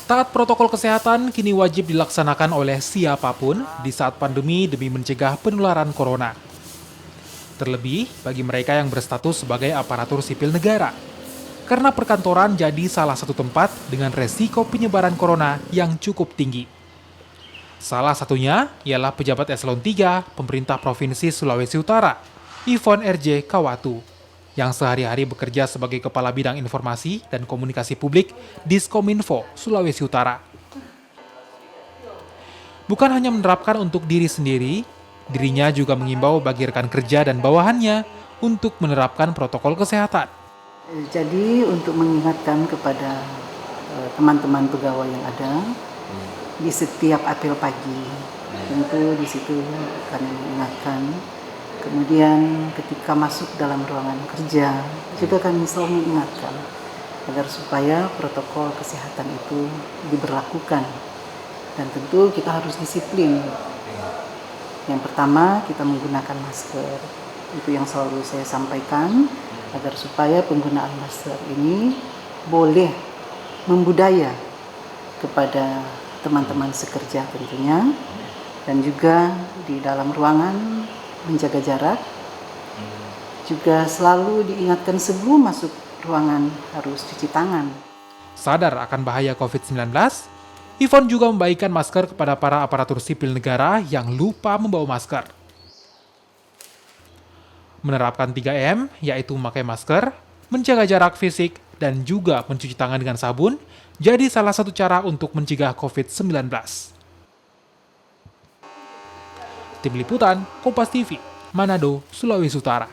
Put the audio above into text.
Taat protokol kesehatan kini wajib dilaksanakan oleh siapapun di saat pandemi demi mencegah penularan corona. Terlebih bagi mereka yang berstatus sebagai aparatur sipil negara. Karena perkantoran jadi salah satu tempat dengan resiko penyebaran corona yang cukup tinggi. Salah satunya ialah pejabat eselon 3 pemerintah Provinsi Sulawesi Utara, Ivon RJ Kawatu, yang sehari-hari bekerja sebagai Kepala Bidang Informasi dan Komunikasi Publik Diskominfo, Sulawesi Utara. Bukan hanya menerapkan untuk diri sendiri, dirinya juga mengimbau bagi rekan kerja dan bawahannya untuk menerapkan protokol kesehatan. Jadi untuk mengingatkan kepada teman-teman pegawai yang ada di setiap apel pagi, tentu di situ kami mengingatkan. Kemudian ketika masuk dalam ruangan kerja juga kami selalu mengingatkan agar supaya protokol kesehatan itu diberlakukan dan tentu kita harus disiplin. Yang pertama kita menggunakan masker, itu yang selalu saya sampaikan agar supaya penggunaan masker ini boleh membudaya kepada teman-teman sekerja tentunya, dan juga di dalam ruangan menjaga jarak, juga selalu diingatkan sebelum masuk ruangan harus cuci tangan. Sadar akan bahaya COVID-19, Ivon juga membagikan masker kepada para aparatur sipil negara yang lupa membawa masker. Menerapkan 3M, yaitu memakai masker, menjaga jarak fisik, dan juga mencuci tangan dengan sabun, jadi salah satu cara untuk mencegah COVID-19. Tim Liputan, Kompas TV, Manado, Sulawesi Utara.